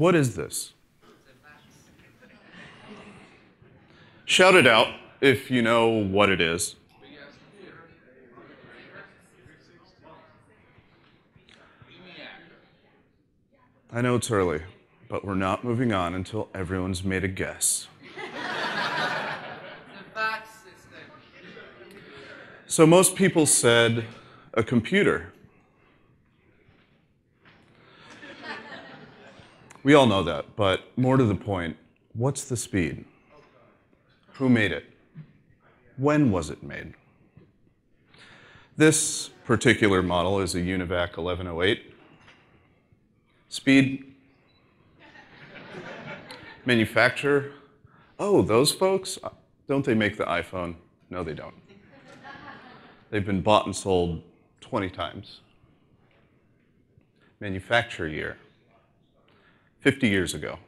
What is this? Shout it out if you know what it is. I know it's early, but we're not moving on until everyone's made a guess. So most people said a computer. We all know that, but more to the point, what's the speed? Who made it? When was it made? This particular model is a UNIVAC 1108. Speed. Manufacturer. Oh, those folks? Don't they make the iPhone? No, they don't. They've been bought and sold 20 times. Manufacture year. 50 years ago.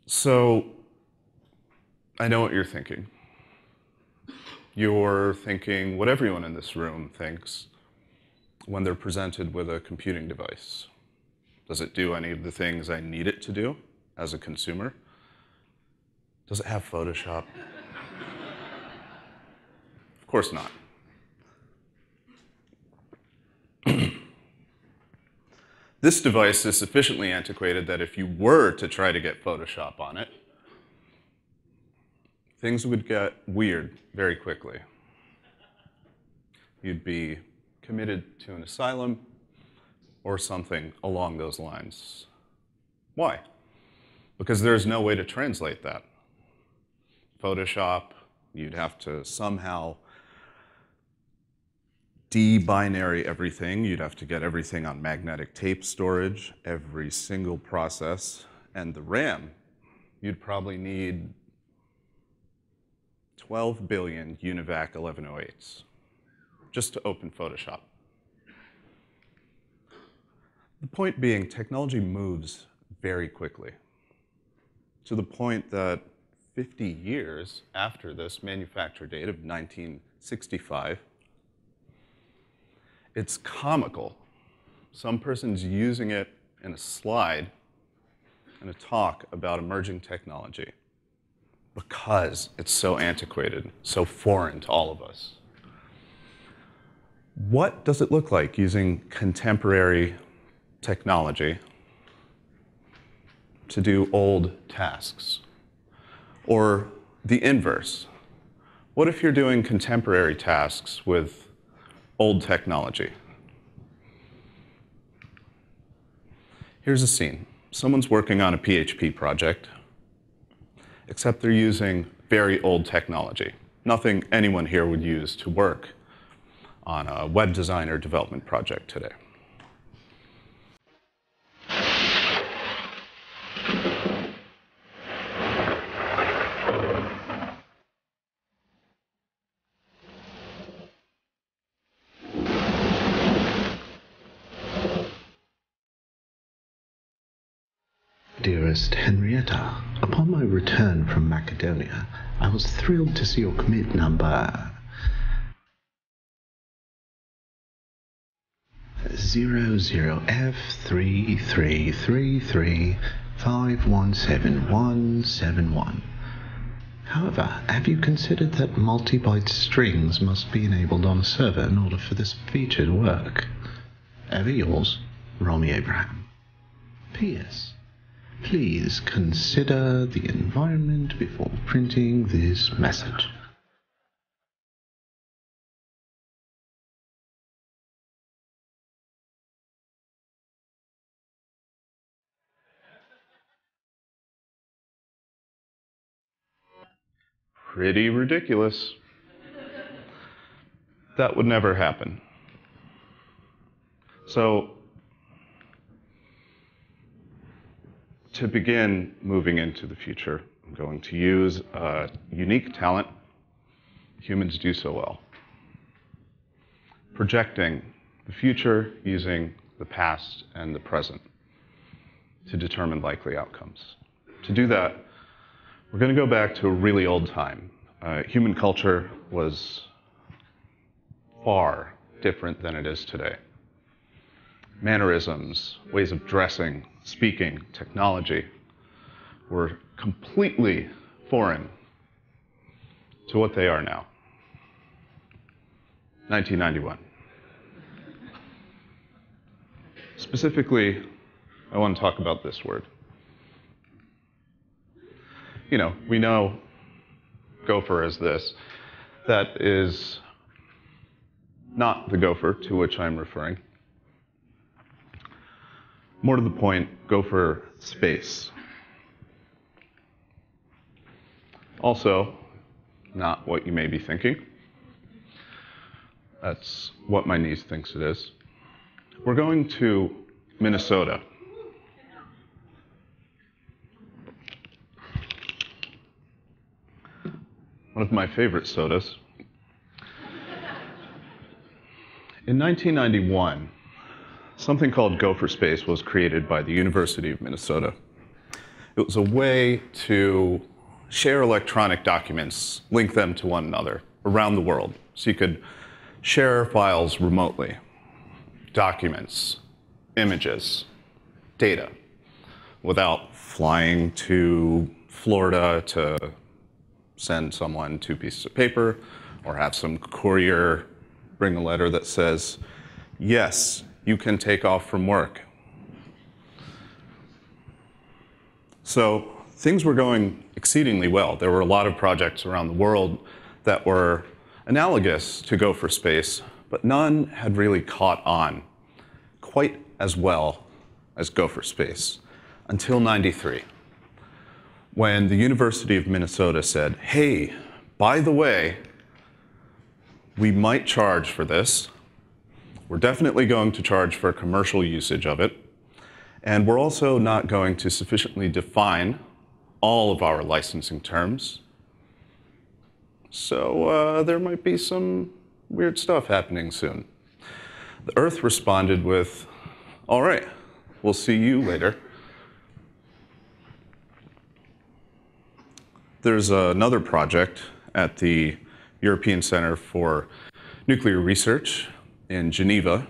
So, I know what you're thinking. You're thinking what everyone in this room thinks when they're presented with a computing device. Does it do any of the things I need it to do as a consumer? Does it have Photoshop? Of course not. This device is sufficiently antiquated that if you were to try to get Photoshop on it, things would get weird very quickly. You'd be committed to an asylum or something along those lines. Why? Because there's no way to translate that. Photoshop, you'd have to somehow de-binary everything. You'd have to get everything on magnetic tape storage, every single process. And the RAM, you'd probably need 12 billion UNIVAC 1108s just to open Photoshop. The point being, technology moves very quickly, to the point that 50 years after this manufacture date of 1965, it's comical. Some person's using it in a slide in a talk about emerging technology because it's so antiquated, so foreign to all of us. What does it look like using contemporary technology to do old tasks? Or the inverse. What if you're doing contemporary tasks with old technology? Here's a scene. Someone's working on a PHP project, except they're using very old technology. Nothing anyone here would use to work on a web design or development project today. Dearest Henrietta, upon my return from Macedonia, I was thrilled to see your commit number 00F3333517171. However, have you considered that multi-byte strings must be enabled on a server in order for this feature to work? Ever yours, Rami Abraham. P.S. Please consider the environment before printing this message. Pretty ridiculous. That would never happen. So, to begin moving into the future, I'm going to use a unique talent humans do so well. Projecting the future using the past and the present to determine likely outcomes. To do that, we're going to go back to a really old time. Human culture was far different than it is today. mannerisms, ways of dressing, speaking, technology were completely foreign to what they are now. 1991. Specifically, I want to talk about this word. You know, we know gopher as this. That is not the gopher to which I'm referring. More to the point, gopher space. Also, not what you may be thinking. That's what my niece thinks it is. We're going to Minnesota. One of my favorite sodas. In 1991, something called Gopher Space was created by the University of Minnesota. It was a way to share electronic documents, link them to one another around the world, so you could share files remotely, documents, images, data, without flying to Florida to send someone 2 pieces of paper, or have some courier bring a letter that says, yes, you can take off from work. So things were going exceedingly well. There were a lot of projects around the world that were analogous to Gopher Space, but none had really caught on quite as well as Gopher Space until '93, when the University of Minnesota said, hey, by the way, we might charge for this. We're definitely going to charge for commercial usage of it. And we're also not going to sufficiently define all of our licensing terms. So there might be some weird stuff happening soon. The Earth responded with, all right, we'll see you later. There's another project at the European Center for Nuclear Research in Geneva,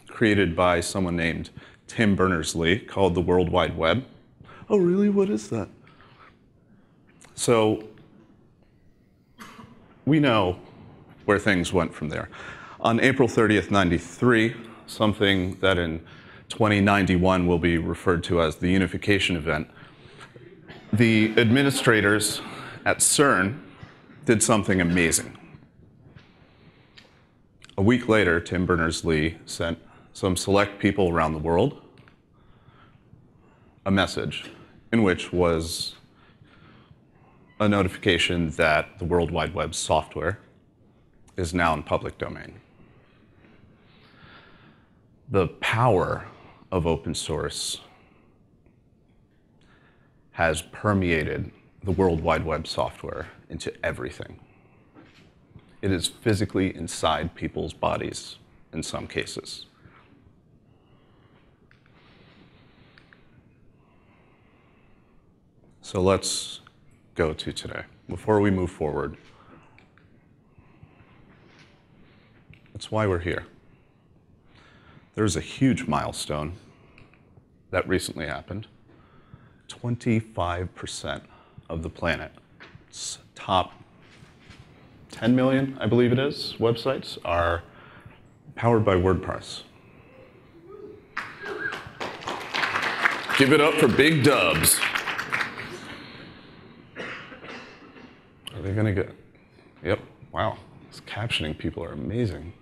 created by someone named Tim Berners-Lee, called the World Wide Web. Oh, really? What is that? So we know where things went from there. On April 30th, '93, something that in 2091 will be referred to as the unification event, the administrators at CERN did something amazing. A week later, Tim Berners-Lee sent some select people around the world a message in which was a notification that the World Wide Web software is now in public domain. The power of open source has permeated the World Wide Web software into everything. It is physically inside people's bodies in some cases. So let's go to today. Before we move forward, that's why we're here. There's a huge milestone that recently happened. 25% of the planet's top 10 million, I believe it is, websites are powered by WordPress. Give it up for big dubs. Are they gonna get, yep, wow, these captioning people are amazing.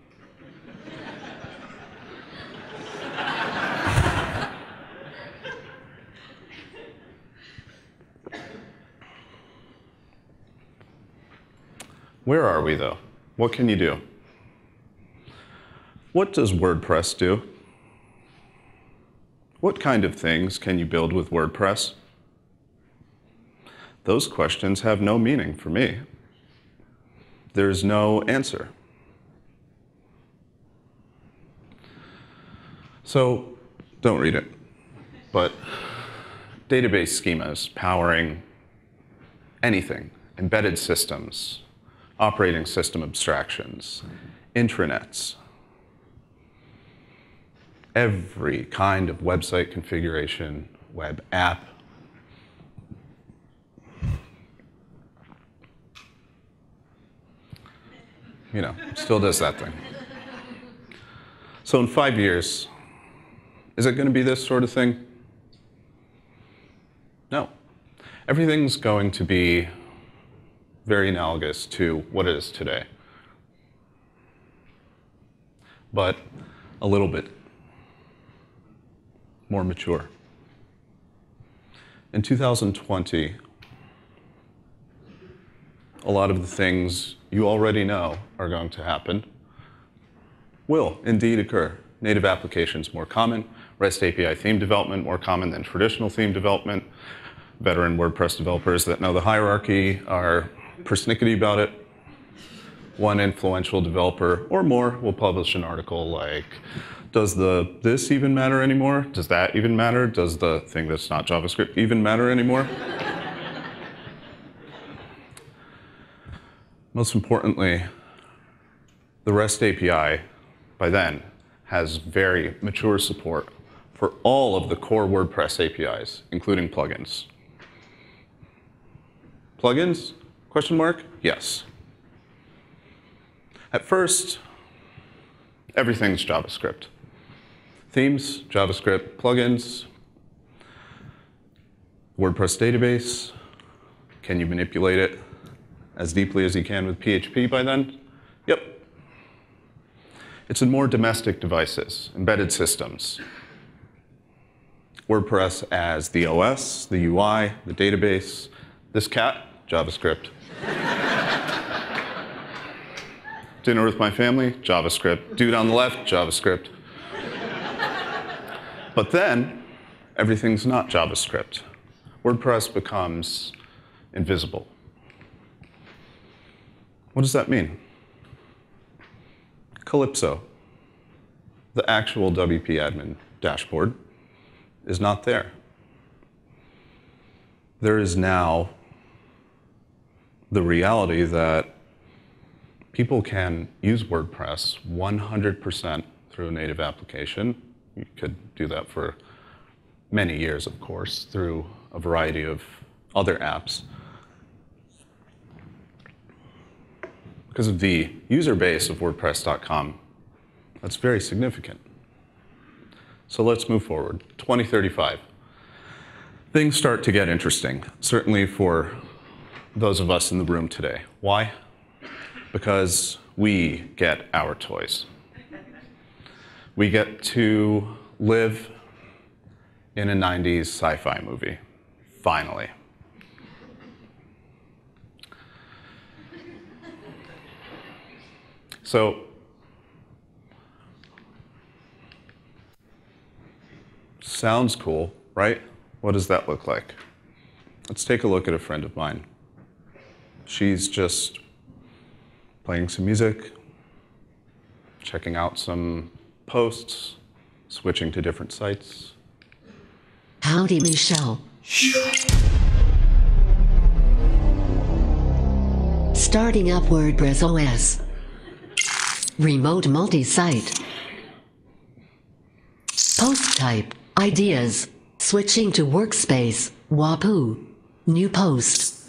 Where are we, though? What can you do? What does WordPress do? What kind of things can you build with WordPress? Those questions have no meaning for me. There's no answer. So don't read it. But database schemas powering anything, embedded systems, operating system abstractions, intranets, every kind of website configuration, web app. You know, still does that thing. So in 5 years, is it going to be this sort of thing? No. Everything's going to be very analogous to what it is today, but a little bit more mature. In 2020, a lot of the things you already know are going to happen will indeed occur. Native applications more common, REST API theme development more common than traditional theme development. Veteran WordPress developers that know the hierarchy are persnickety about it. One influential developer or more will publish an article like, does this even matter anymore? Does that even matter? Does the thing that's not JavaScript even matter anymore? Most importantly, the REST API by then has very mature support for all of the core WordPress APIs, including plugins. Plugins? Question mark? Yes. At first, everything's JavaScript. Themes, JavaScript, plugins, WordPress database. Can you manipulate it as deeply as you can with PHP by then? Yep. It's in more domestic devices, embedded systems. WordPress as the OS, the UI, the database. This cat, JavaScript. Dinner with my family, JavaScript. Dude on the left, JavaScript. But then, everything's not JavaScript. WordPress becomes invisible. What does that mean? Calypso, the actual WP admin dashboard, is not there. There is now the reality that people can use WordPress 100% through a native application. You could do that for many years, of course, through a variety of other apps. Because of the user base of WordPress.com, that's very significant. So let's move forward. 2035. Things start to get interesting, certainly for those of us in the room today. Why? Because we get our toys. We get to live in a 90s sci-fi movie, finally. So, sounds cool, right? What does that look like? Let's take a look at a friend of mine. She's just playing some music, checking out some posts, switching to different sites. Howdy, Michelle. Starting up WordPress OS. Remote multi-site. Post type. Ideas. Switching to workspace. Wapoo. New post.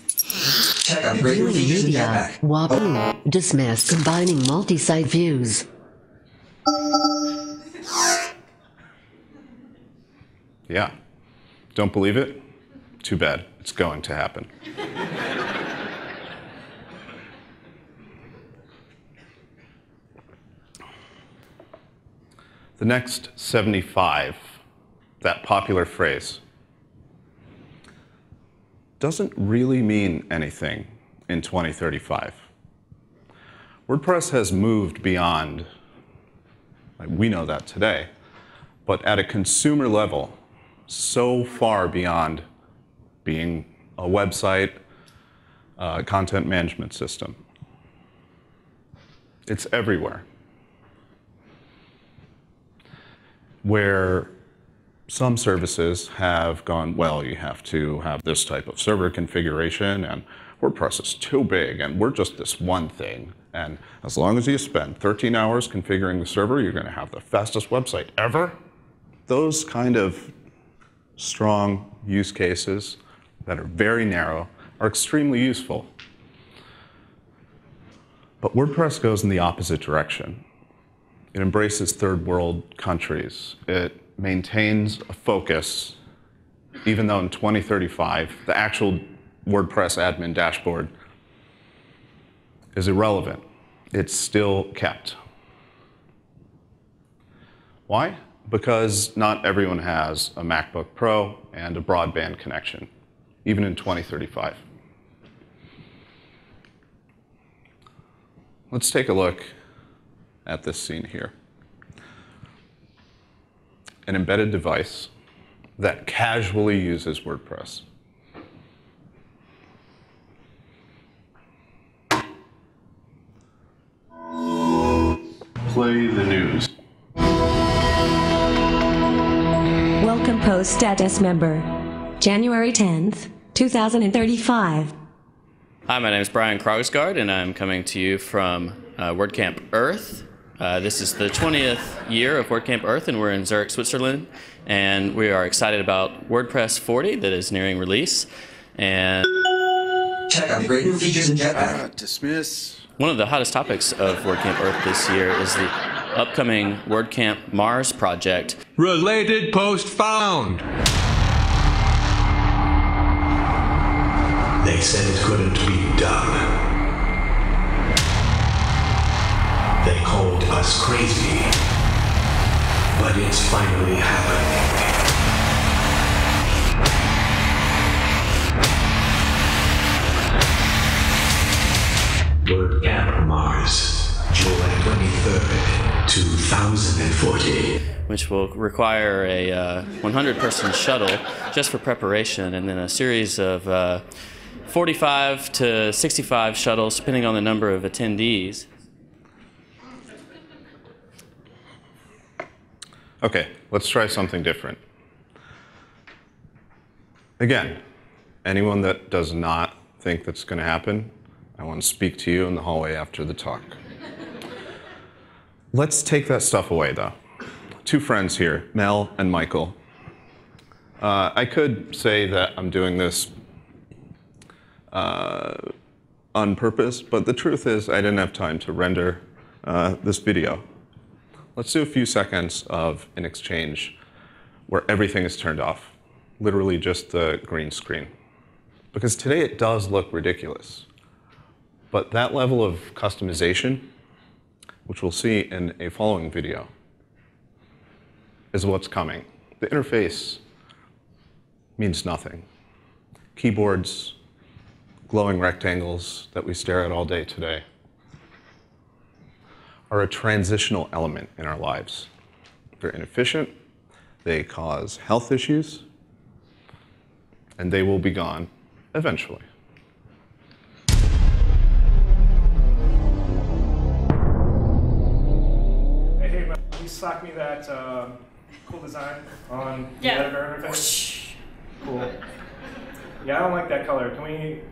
Check out great Viewing features and media. jetpack. Wapoo. Dismiss. Combining multi-site views. Yeah. Don't believe it? Too bad. It's going to happen. The next 75, that popular phrase, doesn't really mean anything in 2035. WordPress has moved beyond, we know that today, but at a consumer level, so far beyond being a website, content management system. It's everywhere. Where some services have gone, well, you have to have this type of server configuration, and WordPress is too big, and we're just this one thing. And as long as you spend 13 hours configuring the server, you're going to have the fastest website ever. Those kind of strong use cases that are very narrow are extremely useful. But WordPress goes in the opposite direction. It embraces third world countries. It maintains a focus, even though in 2035, the actual WordPress admin dashboard is irrelevant. It's still kept. Why? Because not everyone has a MacBook Pro and a broadband connection, even in 2035. Let's take a look at this scene here. An embedded device that casually uses WordPress. Play the news. Welcome Post Status Member, January 10th, 2035. Hi, my name is Brian Krogsgaard, and I'm coming to you from WordCamp Earth. This is the 20th year of WordCamp Earth, and we're in Zurich, Switzerland. And we are excited about WordPress 40 that is nearing release. And Check upgrading features in Jetpack. Dismiss. one of the hottest topics of WordCamp Earth this year is the upcoming WordCamp Mars project. Related post found. They said it couldn't be done. They called us crazy. But it's finally happening. WordCamp Mars, July 23rd, 2040. Which will require a 100-person shuttle just for preparation, and then a series of 45 to 65 shuttles, depending on the number of attendees. Okay, let's try something different. Again, anyone that does not think that's going to happen, I want to speak to you in the hallway after the talk. Let's take that stuff away, though. Two friends here, Mel and Michael. I could say that I'm doing this on purpose, but the truth is I didn't have time to render this video. Let's do a few seconds of an exchange where everything is turned off, literally just the green screen. Because today it does look ridiculous. But that level of customization, which we'll see in a following video, is what's coming. The interface means nothing. Keyboards, glowing rectangles that we stare at all day today are a transitional element in our lives. They're inefficient, they cause health issues, and they will be gone eventually. Hey, man, can you slack me that cool design on the editor interface? Cool. Yeah, I don't like that color.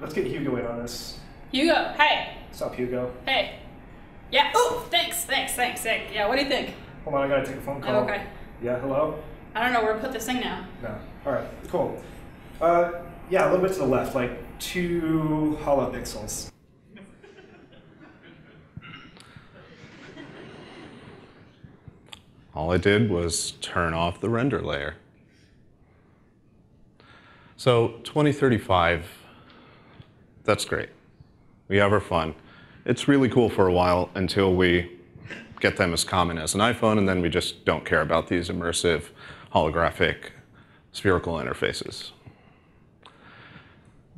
Let's get Hugo in on this. Hugo, hey. What's up, Hugo? Hey. Yeah, oh, thanks. Yeah, what do you think? Hold on, I gotta take a phone call. Oh, okay. Yeah, hello? I don't know where to put this thing now. No. All right, cool. Yeah, a little bit to the left, like 2 hollow pixels. All I did was turn off the render layer. So 2035, that's great. We have our fun. It's really cool for a while until we get them as common as an iPhone, and then we just don't care about these immersive, holographic, spherical interfaces.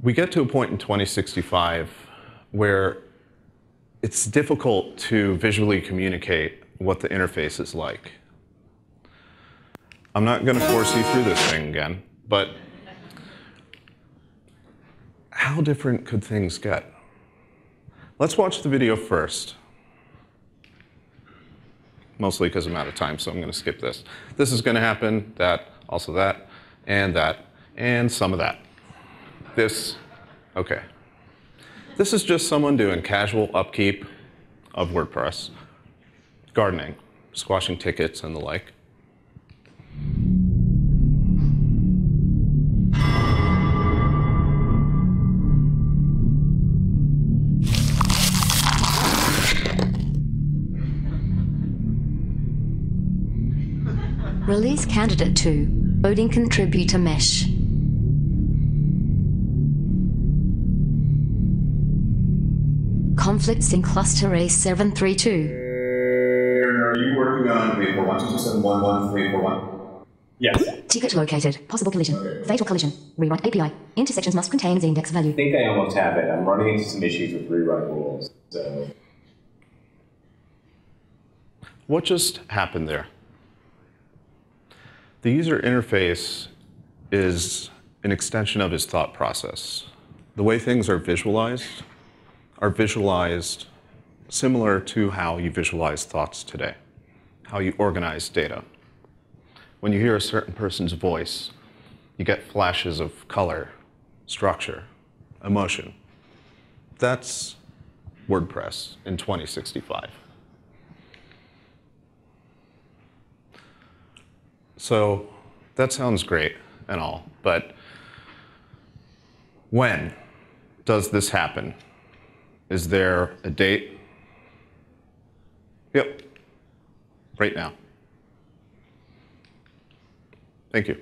We get to a point in 2065 where it's difficult to visually communicate what the interface is like. I'm not going to force you through this thing again, but how different could things get? Let's watch the video first. Mostly because I'm out of time, so I'm going to skip this. This is going to happen, that, and some of that. This, okay. This is just someone doing casual upkeep of WordPress, gardening, squashing tickets, and the like. Release candidate 2. Loading contributor mesh. Conflicts in cluster A732. Are you working on 341.227.11.341? Yes. Ticket located. Possible collision. Okay. Fatal collision. Rewrite API. Intersections must contain the index value. I think I almost have it. I'm running into some issues with rewrite rules, so... What just happened there? The user interface is an extension of his thought process. The way things are visualized similar to how you visualize thoughts today, how you organize data. When you hear a certain person's voice, you get flashes of color, structure, emotion. That's WordPress in 2065. So that sounds great and all, but when does this happen? Is there a date? Yep, right now. Thank you.